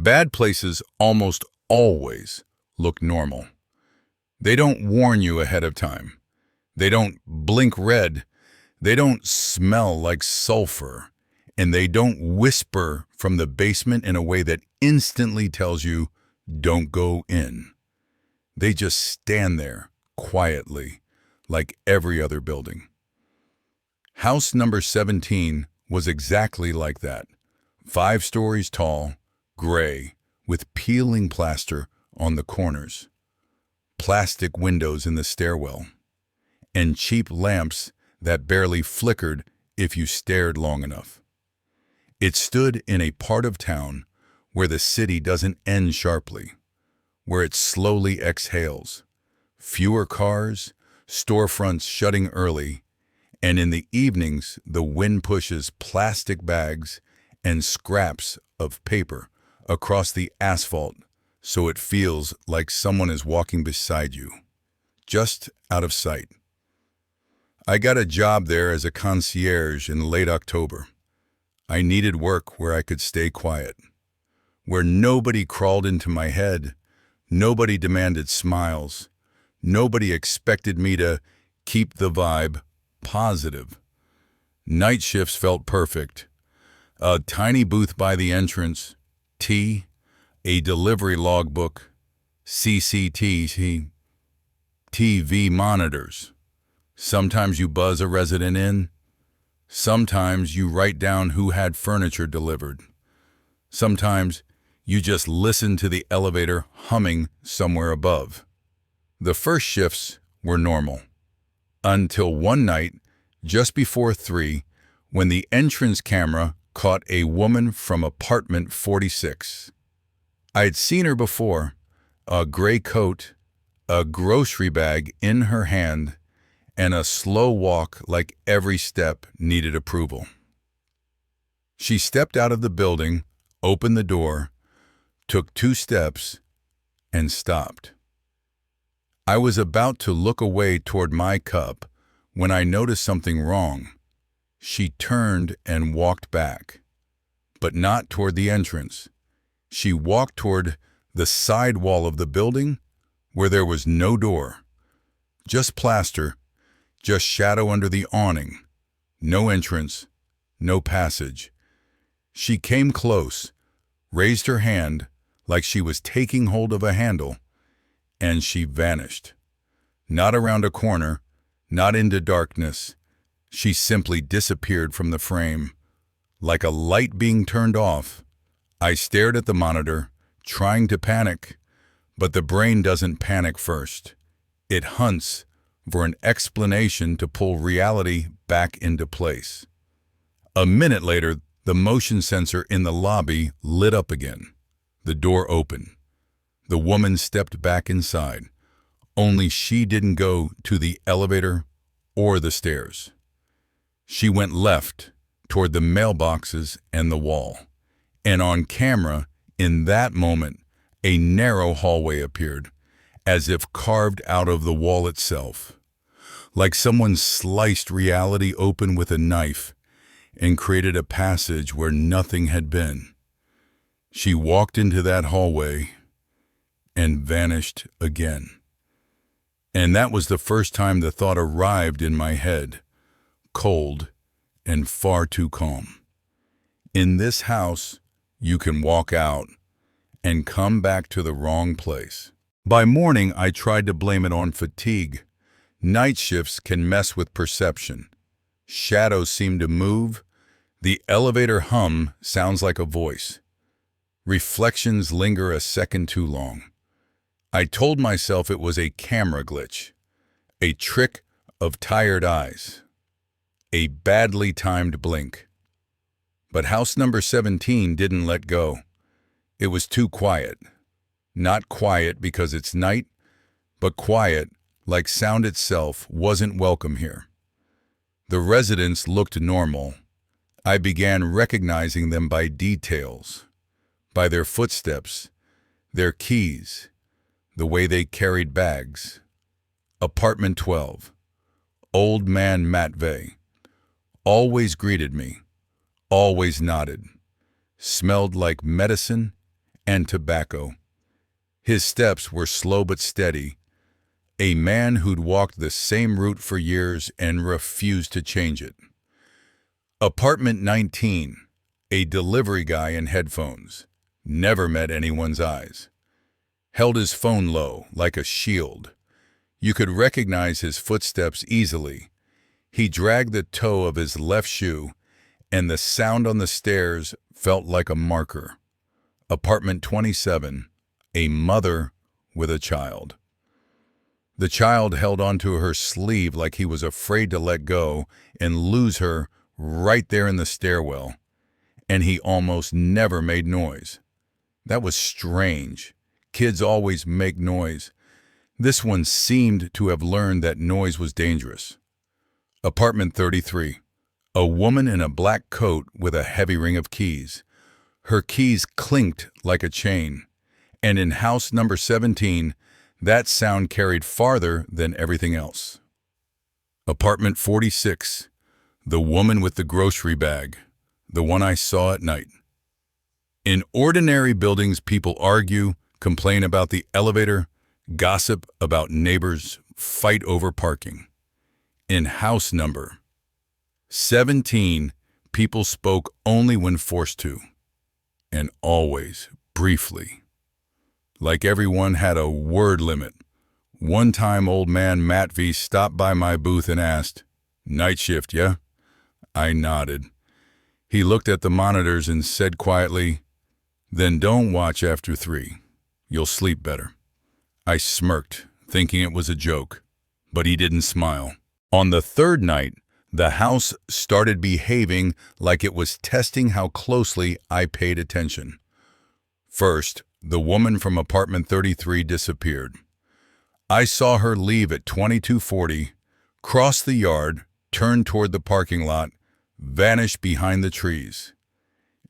Bad places almost always look normal. They don't warn you ahead of time. They don't blink red. They don't smell like sulfur. And they don't whisper from the basement in a way that instantly tells you, don't go in. They just stand there quietly, like every other building. House number 17 was exactly like that. 5 stories tall, gray, with peeling plaster on the corners, plastic windows in the stairwell, and cheap lamps that barely flickered if you stared long enough. It stood in a part of town where the city doesn't end sharply, where it slowly exhales. Fewer cars, storefronts shutting early, and in the evenings the wind pushes plastic bags and scraps of paper across the asphalt so it feels like someone is walking beside you, just out of sight. I got a job there as a concierge in late October. I needed work where I could stay quiet, where nobody crawled into my head, nobody demanded smiles, nobody expected me to keep the vibe positive. Night shifts felt perfect. A tiny booth by the entrance, tea, a delivery logbook, CCTV, TV monitors. Sometimes you buzz a resident in. Sometimes you write down who had furniture delivered. Sometimes you just listen to the elevator humming somewhere above. The first shifts were normal, until one night, just before 3, when the entrance camera caught a woman from apartment 46. I'd seen her before, a gray coat, a grocery bag in her hand, and a slow walk like every step needed approval. She stepped out of the building, opened the door, took 2 steps, and stopped. I was about to look away toward my cup when I noticed something wrong. She turned and walked back, but not toward the entrance. She walked toward the side wall of the building where there was no door, just plaster, just shadow under the awning, no entrance, no passage. She came close, raised her hand like she was taking hold of a handle, and she vanished. Not around a corner, not into darkness. She simply disappeared from the frame. Like a light being turned off, I stared at the monitor, trying to panic, but the brain doesn't panic first. It hunts for an explanation to pull reality back into place. A minute later, the motion sensor in the lobby lit up again. The door opened. The woman stepped back inside, only she didn't go to the elevator or the stairs. She went left toward the mailboxes and the wall. And on camera, in that moment, a narrow hallway appeared, as if carved out of the wall itself. Like someone sliced reality open with a knife and created a passage where nothing had been. She walked into that hallway and vanished again. And that was the first time the thought arrived in my head, cold and far too calm. In this house, you can walk out and come back to the wrong place. By morning, I tried to blame it on fatigue. Night shifts can mess with perception. Shadows seem to move. The elevator hum sounds like a voice. Reflections linger a second too long. I told myself it was a camera glitch, a trick of tired eyes, a badly timed blink. But house number 17 didn't let go. It was too quiet. Not quiet because it's night, but quiet like sound itself wasn't welcome here. The residents looked normal. I began recognizing them by details, by their footsteps, their keys, the way they carried bags. Apartment 12. Old man Matvey. Always greeted me, always nodded. Smelled like medicine and tobacco. His steps were slow but steady. A man who'd walked the same route for years and refused to change it. Apartment 19. A delivery guy in headphones. Never met anyone's eyes. Held his phone low, like a shield. You could recognize his footsteps easily. He dragged the toe of his left shoe, and the sound on the stairs felt like a marker. Apartment 27. A mother with a child. The child held onto her sleeve like he was afraid to let go and lose her right there in the stairwell, and he almost never made noise. That was strange. Kids always make noise. This one seemed to have learned that noise was dangerous. Apartment 33. A woman in a black coat with a heavy ring of keys. Her keys clinked like a chain, and in house number 17, that sound carried farther than everything else. Apartment 46. The woman with the grocery bag. The one I saw at night. In ordinary buildings, people argue, complain about the elevator, gossip about neighbors, fight over parking. In house number 17, people spoke only when forced to, and always briefly. Like everyone had a word limit. One time old man Matt V stopped by my booth and asked, "Night shift, yeah?" I nodded. He looked at the monitors and said quietly, "Then don't watch after 3. You'll sleep better." I smirked, thinking it was a joke, but he didn't smile. On the third night, the house started behaving like it was testing how closely I paid attention. First, the woman from apartment 33 disappeared. I saw her leave at 22:40, cross the yard, turn toward the parking lot, vanish behind the trees.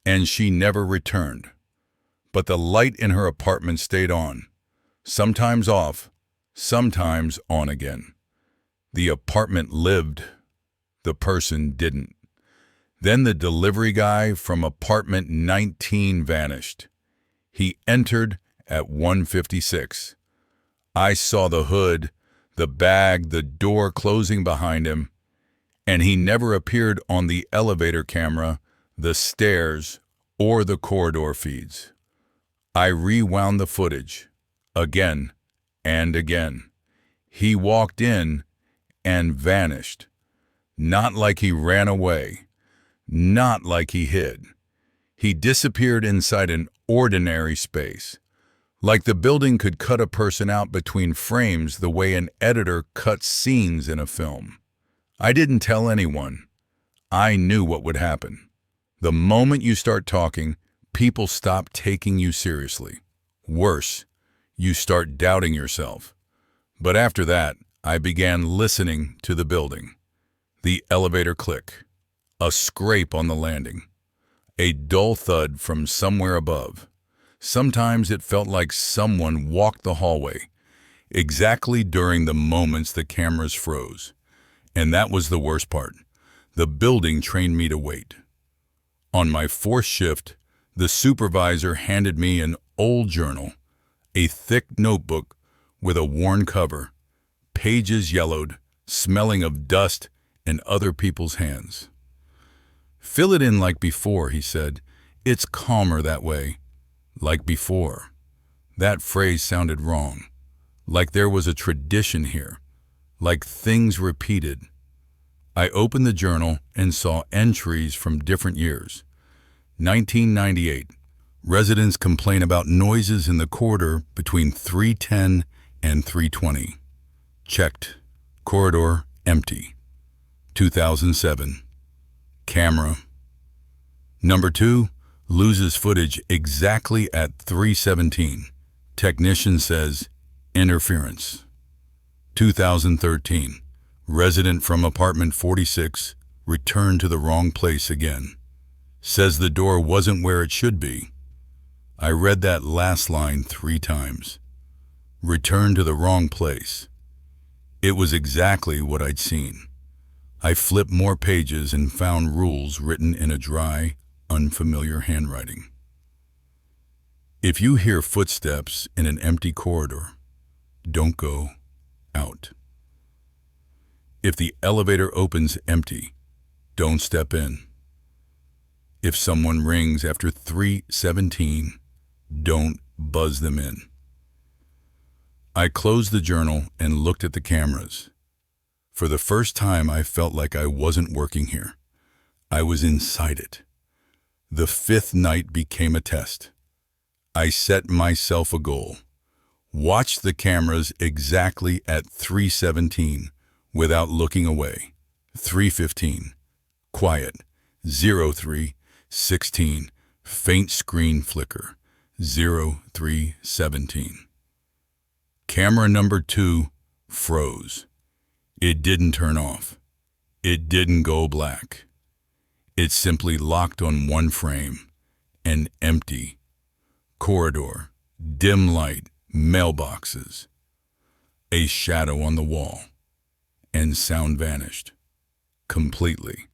And she never returned. But the light in her apartment stayed on, sometimes off, sometimes on again. The apartment lived. The person didn't. Then the delivery guy from apartment 19 vanished. He entered at 1:56. I saw the hood, the bag, the door closing behind him, and he never appeared on the elevator camera, the stairs, or the corridor feeds. I rewound the footage, again and again. He walked in and vanished. Not like he ran away, not like he hid. He disappeared inside an ordinary space, like the building could cut a person out between frames the way an editor cuts scenes in a film. I didn't tell anyone. I knew what would happen. The moment you start talking, people stop taking you seriously. Worse, you start doubting yourself. But after that, I began listening to the building. The elevator click, a scrape on the landing, a dull thud from somewhere above. Sometimes it felt like someone walked the hallway, exactly during the moments the cameras froze. And that was the worst part. The building trained me to wait. On my fourth shift, the supervisor handed me an old journal, a thick notebook with a worn cover, pages yellowed, smelling of dust and other people's hands. "Fill it in like before," he said. "It's calmer that way." Like before. That phrase sounded wrong. Like there was a tradition here. Like things repeated. I opened the journal and saw entries from different years. 1998. Residents complain about noises in the corridor between 3:10 and 3:20. Checked. Corridor empty. 2007. Camera. Number 2. Loses footage exactly at 3:17. Technician says interference. 2013. Resident from apartment 46 returned to the wrong place again. Says the door wasn't where it should be. I read that last line 3 times. Returned to the wrong place. It was exactly what I'd seen. I flipped more pages and found rules written in a dry, unfamiliar handwriting. If you hear footsteps in an empty corridor, don't go out. If the elevator opens empty, don't step in. If someone rings after 3:17, don't buzz them in. I closed the journal and looked at the cameras. For the first time, I felt like I wasn't working here. I was inside it. The fifth night became a test. I set myself a goal. Watch the cameras exactly at 3:17 without looking away. 3:15, quiet. 03:16, faint screen flicker. 03:17. Camera number 2 froze. It didn't turn off. It didn't go black. It simply locked on one frame, an empty corridor, dim light, mailboxes, a shadow on the wall, and sound vanished completely.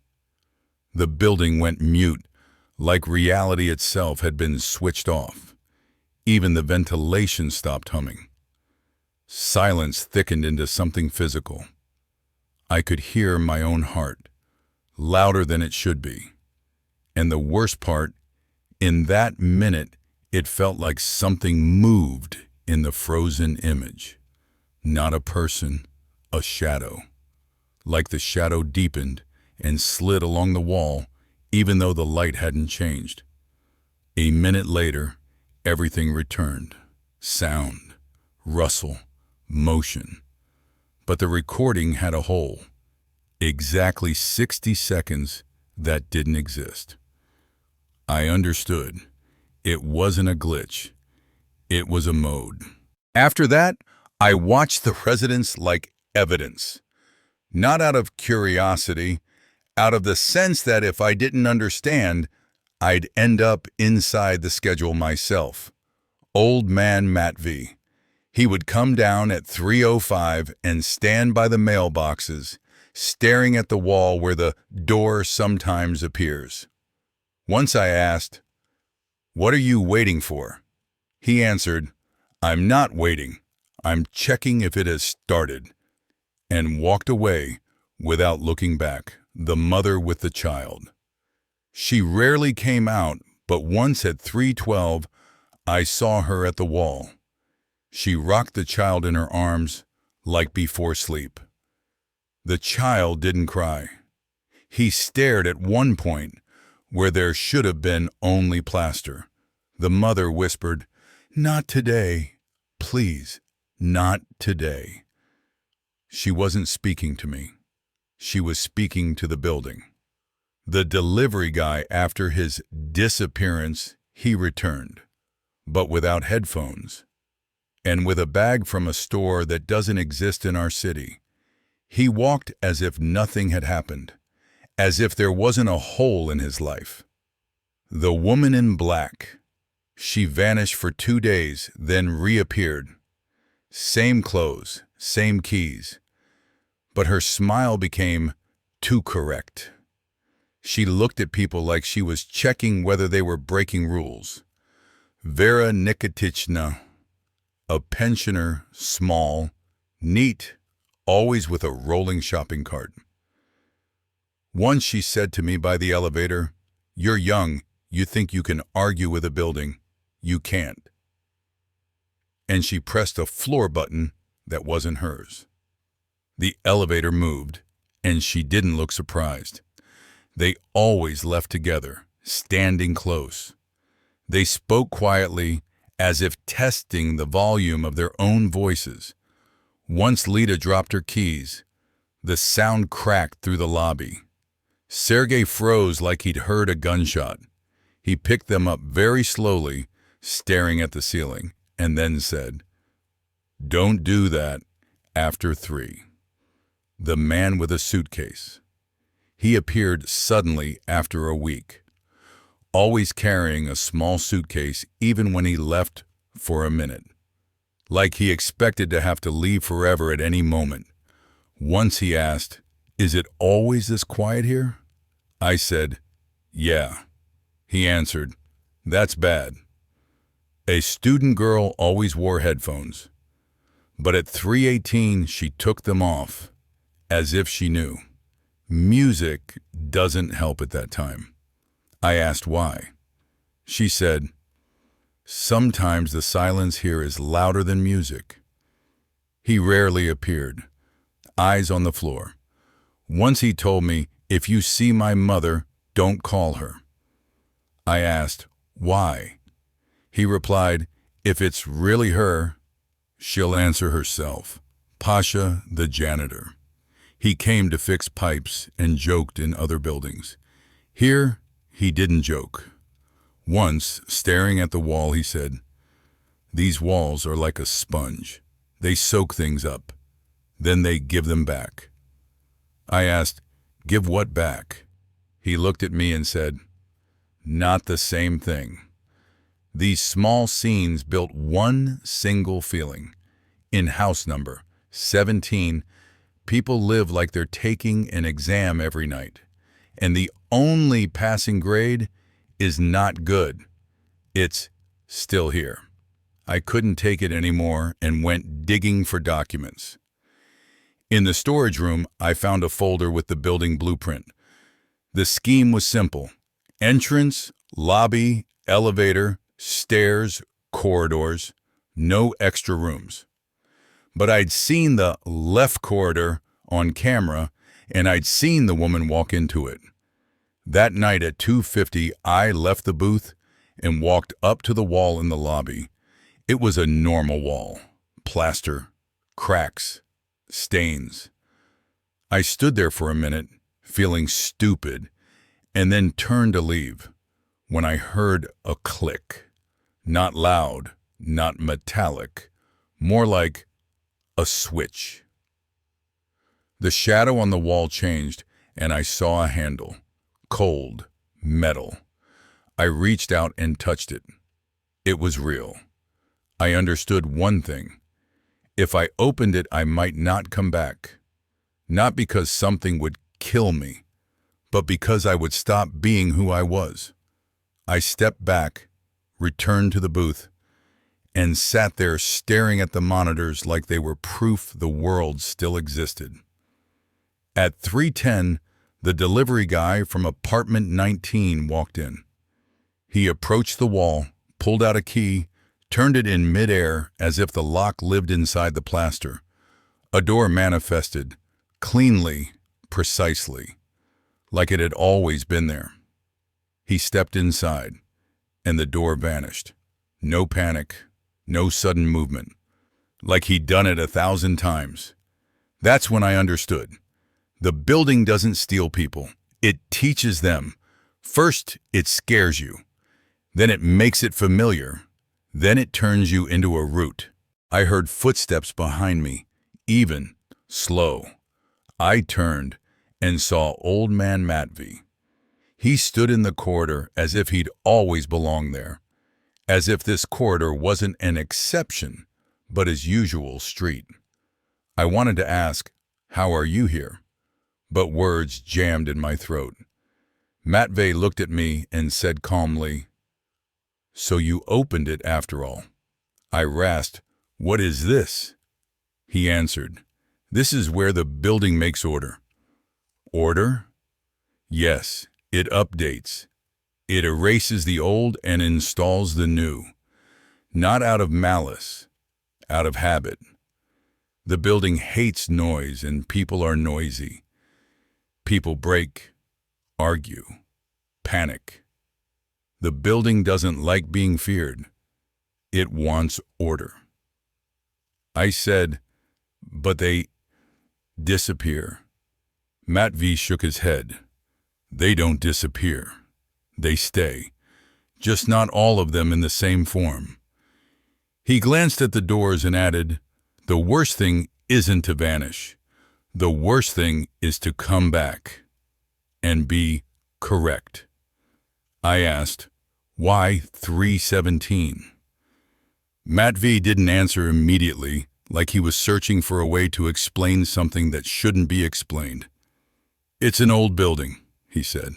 The building went mute, like reality itself had been switched off. Even the ventilation stopped humming. Silence thickened into something physical. I could hear my own heart, louder than it should be. And the worst part, in that minute, it felt like something moved in the frozen image. Not a person, a shadow. Like the shadow deepened and slid along the wall, even though the light hadn't changed. A minute later, everything returned. Sound, rustle, motion. But the recording had a hole. Exactly 60 seconds that didn't exist. I understood. It wasn't a glitch. It was a mode. After that, I watched the residents like evidence. Not out of curiosity, out of the sense that if I didn't understand, I'd end up inside the schedule myself. Old man Matt V. He would come down at 3:05 and stand by the mailboxes, staring at the wall where the door sometimes appears. Once I asked, "What are you waiting for?" He answered, "I'm not waiting. I'm checking if it has started," and walked away without looking back, the mother with the child. She rarely came out, but once at 3:12, I saw her at the wall. She rocked the child in her arms like before sleep. The child didn't cry. He stared at one point where there should have been only plaster. The mother whispered, "Not today. Please, not today." She wasn't speaking to me. She was speaking to the building. The delivery guy, after his disappearance, he returned, but without headphones, and with a bag from a store that doesn't exist in our city. He walked as if nothing had happened, as if there wasn't a hole in his life. The woman in black. She vanished for 2 days, then reappeared. Same clothes, same keys. But her smile became too correct. She looked at people like she was checking whether they were breaking rules. Vera Nikitichna, a pensioner, small, neat, always with a rolling shopping cart. Once she said to me by the elevator, "You're young, you think you can argue with a building. You can't." And she pressed a floor button that wasn't hers. The elevator moved, and she didn't look surprised. They always left together, standing close. They spoke quietly, as if testing the volume of their own voices. Once Lita dropped her keys, the sound cracked through the lobby. Sergei froze like he'd heard a gunshot. He picked them up very slowly, staring at the ceiling, and then said, "Don't do that after 3. The man with a suitcase. He appeared suddenly after a week, always carrying a small suitcase even when he left for a minute, like he expected to have to leave forever at any moment. Once he asked, "Is it always this quiet here?" I said, "Yeah." He answered, "That's bad." A student girl always wore headphones, but at 3:18 she took them off, as if she knew. Music doesn't help at that time. I asked why. She said, "Sometimes the silence here is louder than music." He rarely appeared, eyes on the floor. Once he told me, "If you see my mother, don't call her." I asked, "Why?" He replied, "If it's really her, she'll answer herself." Pasha, the janitor. He came to fix pipes and joked in other buildings. Here, he didn't joke. Once, staring at the wall, he said, "These walls are like a sponge. They soak things up. Then they give them back." I asked, "Give what back?" He looked at me and said, "Not the same thing." These small scenes built one single feeling. In house number 17, people live like they're taking an exam every night. And the only passing grade is not good. It's still here. I couldn't take it anymore and went digging for documents. In the storage room, I found a folder with the building blueprint. The scheme was simple: entrance, lobby, elevator, stairs, corridors, no extra rooms. But I'd seen the left corridor on camera, and I'd seen the woman walk into it. That night at 2:50, I left the booth and walked up to the wall in the lobby. It was a normal wall. Plaster, cracks, stains. I stood there for a minute, feeling stupid, and then turned to leave, when I heard a click. Not loud, not metallic, more like a switch. The shadow on the wall changed, and I saw a handle. Cold, metal. I reached out and touched it. It was real. I understood one thing. If I opened it, I might not come back. Not because something would kill me, but because I would stop being who I was. I stepped back, returned to the booth, and sat there staring at the monitors like they were proof the world still existed. At 3:10, the delivery guy from apartment 19 walked in. He approached the wall, pulled out a key, turned it in midair as if the lock lived inside the plaster. A door manifested, cleanly, precisely, like it had always been there. He stepped inside, and the door vanished. No panic, no sudden movement, like he'd done it 1,000 times. That's when I understood. The building doesn't steal people. It teaches them. First, it scares you. Then it makes it familiar. Then it turns you into a root. I heard footsteps behind me, even, slow. I turned and saw old man Matvey. He stood in the corridor as if he'd always belonged there, as if this corridor wasn't an exception, but his usual street. I wanted to ask, "How are you here?" But words jammed in my throat. Matvey looked at me and said calmly, "So you opened it after all." I rasped, "What is this?" He answered, "This is where the building makes order." Order? Yes, it updates. It erases the old and installs the new. Not out of malice, out of habit. The building hates noise and people are noisy. People break, argue, panic. The building doesn't like being feared. It wants order. I said, "But they disappear." Matvey shook his head. "They don't disappear. They stay. Just not all of them in the same form." He glanced at the doors and added, "The worst thing isn't to vanish. The worst thing is to come back and be correct." I asked, "Why 317? Matvey didn't answer immediately, like he was searching for a way to explain something that shouldn't be explained. "It's an old building," he said.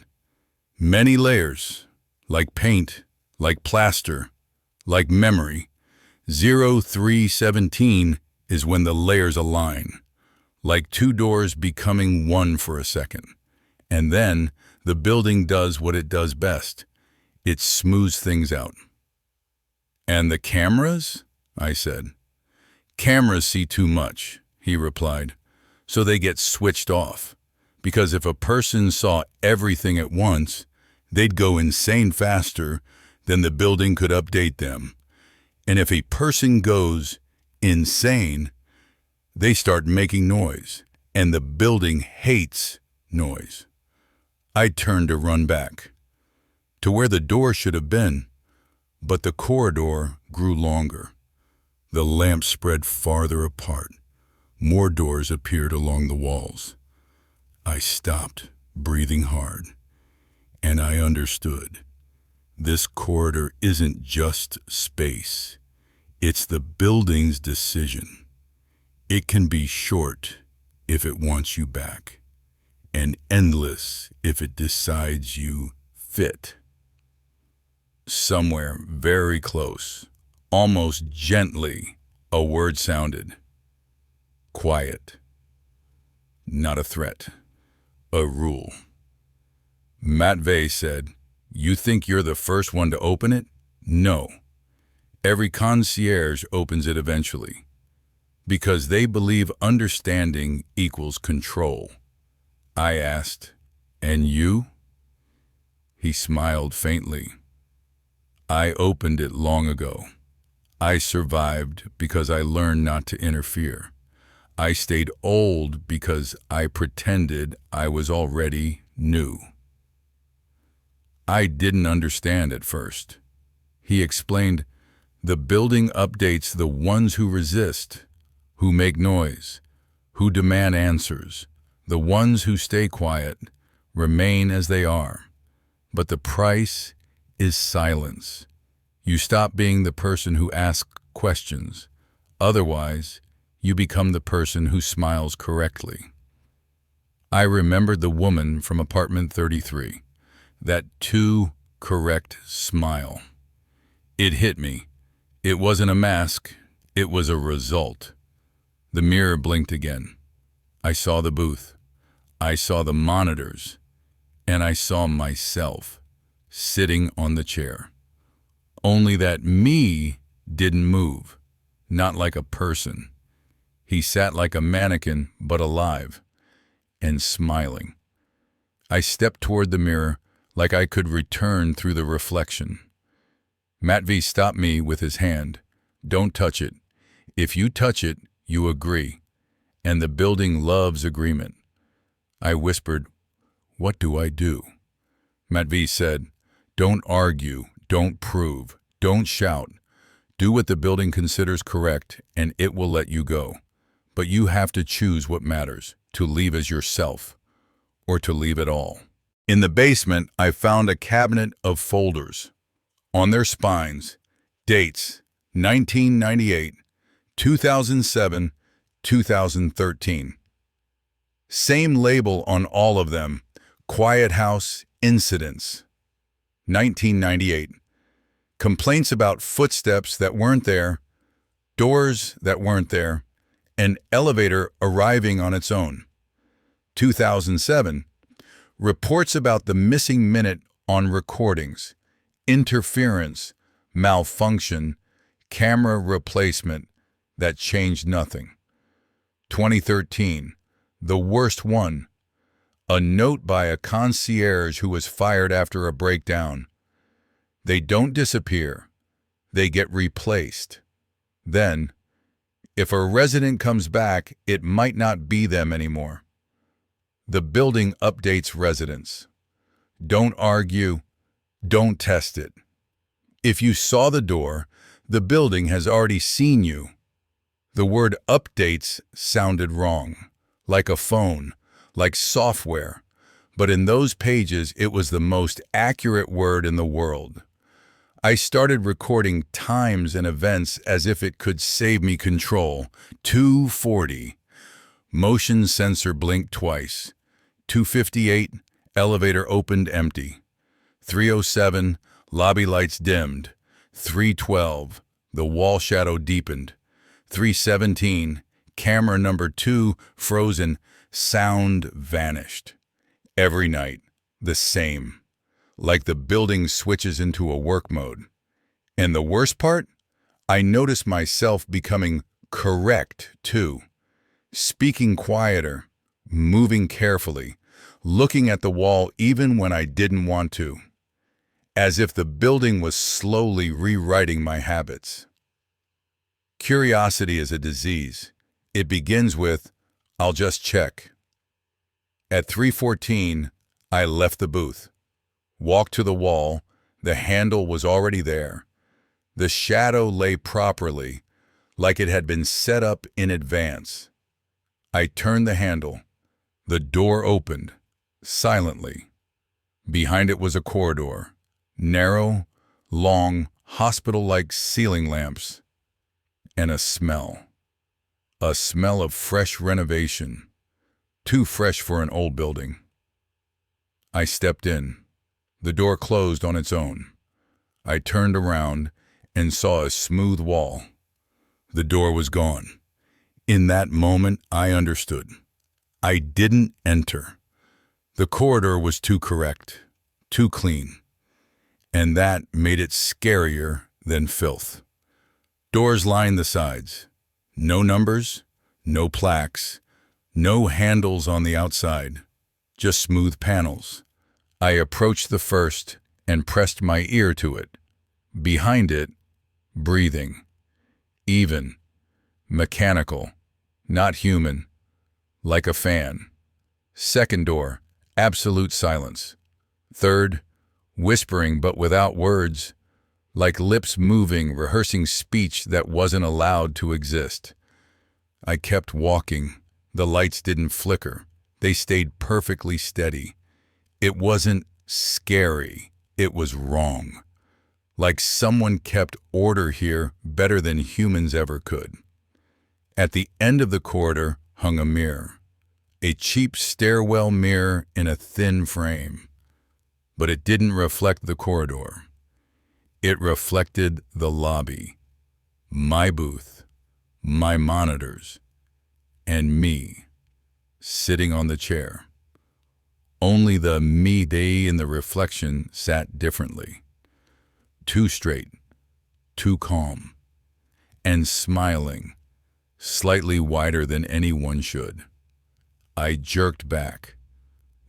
"Many layers, like paint, like plaster, Like memory, 0317 is when the layers align, like two doors becoming one for a second. And then the building does what it does best. It smooths things out. And the cameras? I said. Cameras see too much, he replied, so they get switched off. Because if a person saw everything at once, they'd go insane faster than the building could update them. And if a person goes insane, they start making noise, and the building hates noise. I turned to run back, to where the door should have been, but the corridor grew longer. The lamps spread farther apart. More doors appeared along the walls. I stopped, breathing hard, and I understood. This corridor isn't just space. It's the building's decision. It can be short if it wants you back, and endless if it decides you fit. Somewhere very close, almost gently, a word sounded. Quiet. Not a threat. A rule. Matvey said, "You think you're the first one to open it? No. Every concierge opens it eventually, because they believe understanding equals control." I asked, "And you?" He smiled faintly. "I opened it long ago. I survived because I learned not to interfere. I stayed old because I pretended I was already new." I didn't understand at first. He explained, "The building updates the ones who resist, who make noise, who demand answers. The ones who stay quiet remain as they are. But the price is silence. You stop being the person who asks questions. Otherwise, you become the person who smiles correctly." I remembered the woman from apartment 33, that too correct smile. It hit me. It wasn't a mask, it was a result. The mirror blinked again. I saw the booth. I saw the monitors. And I saw myself sitting on the chair. Only that me didn't move, not like a person. He sat like a mannequin, but alive, and smiling. I stepped toward the mirror like I could return through the reflection. Matvey stopped me with his hand. "Don't touch it. If you touch it, you agree. And the building loves agreement." I whispered, "What do I do?" Matvey said, "Don't argue, don't prove, don't shout. Do what the building considers correct, and it will let you go. But you have to choose what matters, to leave as yourself, or to leave it all." In the basement, I found a cabinet of folders. On their spines, dates 1998, 2007, 2013. Same label on all of them, Quiet House Incidents. 1998. Complaints about footsteps that weren't there, doors that weren't there, an elevator arriving on its own. 2007. Reports about the missing minute on recordings, interference, malfunction, camera replacement that changed nothing. 2013. The worst one. A note by a concierge who was fired after a breakdown. They don't disappear. They get replaced. Then, if a resident comes back, it might not be them anymore. The building updates residents. Don't argue. Don't test it. If you saw the door, the building has already seen you. The word updates sounded wrong, like a phone, like software, but in those pages it was the most accurate word in the world. I started recording times and events as if it could save me control. 2:40. Motion sensor blinked twice. 2:58. Elevator opened empty. 3:07. Lobby lights dimmed. 312, the wall shadow deepened. 317, camera number 2 frozen, sound vanished. Every night, the same, like the building switches into a work mode. And the worst part? I noticed myself becoming correct, too. Speaking quieter, moving carefully, looking at the wall even when I didn't want to. As if the building was slowly rewriting my habits. Curiosity is a disease. It begins with, "I'll just check." At 3:14, I left the booth. Walked to the wall. The handle was already there. The shadow lay properly, like it had been set up in advance. I turned the handle. The door opened, silently. Behind it was a corridor. Narrow, long, hospital-like ceiling lamps. And a smell. A smell of fresh renovation. Too fresh for an old building. I stepped in. The door closed on its own. I turned around and saw a smooth wall. The door was gone. In that moment, I understood. I didn't enter. The corridor was too correct, too clean. And that made it scarier than filth. Doors lined the sides. No numbers, no plaques, no handles on the outside, just smooth panels. I approached the first and pressed my ear to it. Behind it, breathing. Even, mechanical, not human, like a fan. Second door, absolute silence. Third, whispering but without words, like lips moving, rehearsing speech that wasn't allowed to exist. I kept walking. The lights didn't flicker. They stayed perfectly steady. It wasn't scary. It was wrong. Like someone kept order here better than humans ever could. At the end of the corridor hung a mirror. A cheap stairwell mirror in a thin frame. But it didn't reflect the corridor. It reflected the lobby, my booth, my monitors, and me, sitting on the chair. Only the me they in the reflection sat differently. Too straight, too calm, and smiling, slightly wider than anyone should. I jerked back.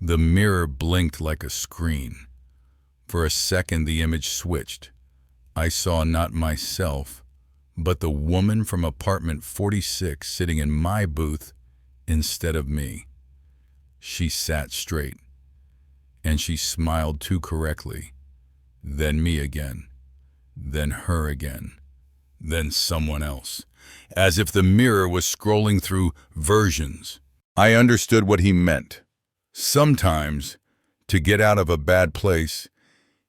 The mirror blinked like a screen. For a second the image switched. I saw not myself, but the woman from apartment 46 sitting in my booth instead of me. She sat straight, and she smiled too correctly. Then me again, then her again, then someone else, as if the mirror was scrolling through versions. I understood what he meant. Sometimes, to get out of a bad place,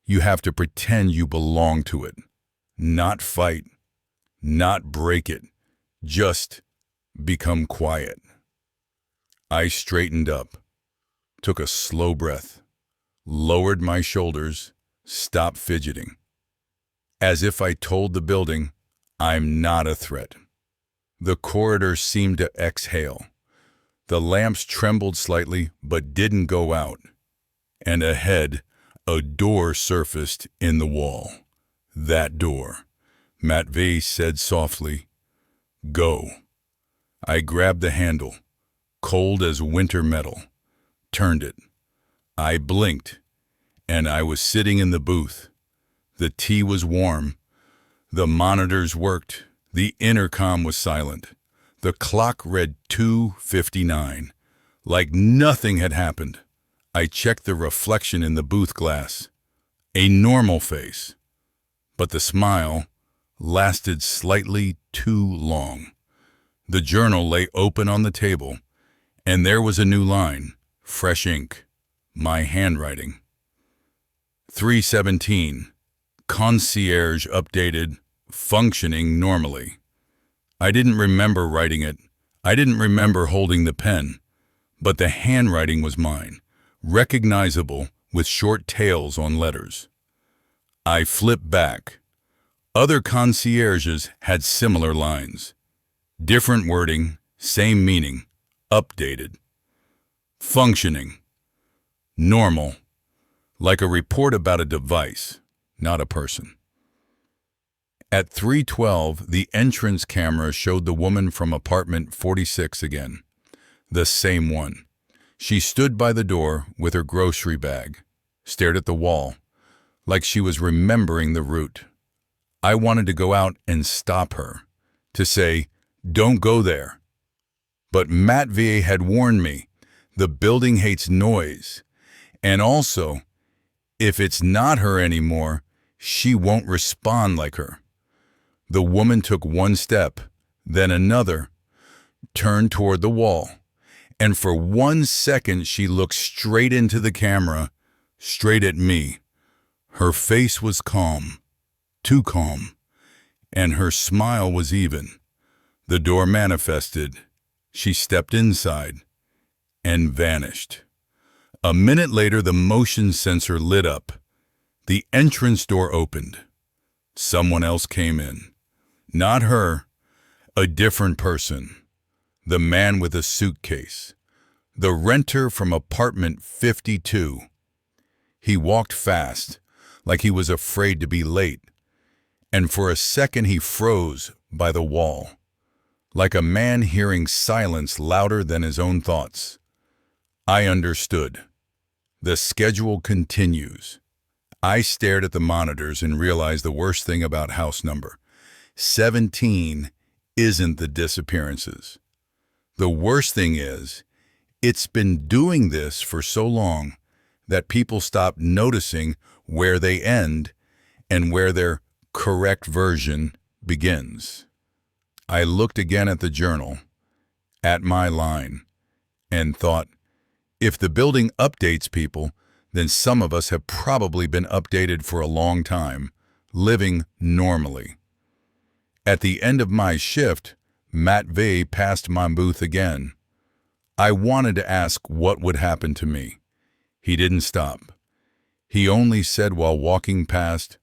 you have to pretend you belong to it. Not fight, not break it, just become quiet. I straightened up, took a slow breath, lowered my shoulders, stopped fidgeting. As if I told the building, I'm not a threat. The corridor seemed to exhale. The lamps trembled slightly, but didn't go out. And ahead, a door surfaced in the wall. That door. Matvey said softly, "Go." I grabbed the handle, cold as winter metal, turned it. I blinked, and I was sitting in the booth. The tea was warm. The monitors worked. The intercom was silent. The clock read 2:59, like nothing had happened. I checked the reflection in the booth glass. A normal face. But the smile lasted slightly too long. The journal lay open on the table, and there was a new line, fresh ink, my handwriting. 317, concierge updated, functioning normally. I didn't remember writing it. I didn't remember holding the pen. But the handwriting was mine, recognizable with short tails on letters. I flipped back. Other concierges had similar lines. Different wording, same meaning, updated. Functioning. Normal. Like a report about a device, not a person. At 3:12, the entrance camera showed the woman from apartment 46 again. The same one. She stood by the door with her grocery bag, stared at the wall, like she was remembering the route. I wanted to go out and stop her, to say, "Don't go there." But Matt VA had warned me, the building hates noise, and also, if it's not her anymore, she won't respond like her. The woman took one step, then another, turned toward the wall, and for 1 second she looked straight into the camera, straight at me. Her face was calm, too calm, and her smile was even. The door manifested. She stepped inside and vanished. A minute later, the motion sensor lit up. The entrance door opened. Someone else came in. Not her, a different person. The man with a suitcase. The renter from apartment 52. He walked fast, like he was afraid to be late. And for a second he froze by the wall, like a man hearing silence louder than his own thoughts. I understood. The schedule continues. I stared at the monitors and realized the worst thing about house number 17 isn't the disappearances. The worst thing is, it's been doing this for so long that people stop noticing where they end and where their correct version begins. I looked again at the journal, at my line, and thought, if the building updates people, then some of us have probably been updated for a long time, living normally. At the end of my shift, Matt V passed my booth again. I wanted to ask what would happen to me. He didn't stop. He only said while walking past,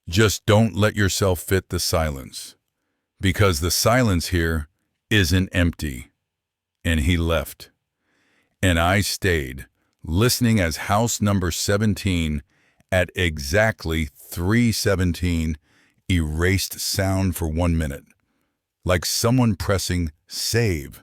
"Just don't let yourself fit the silence, because the silence here isn't empty." And he left. And I stayed, listening as house number 17 at exactly 3:17 erased sound for 1 minute, like someone pressing save.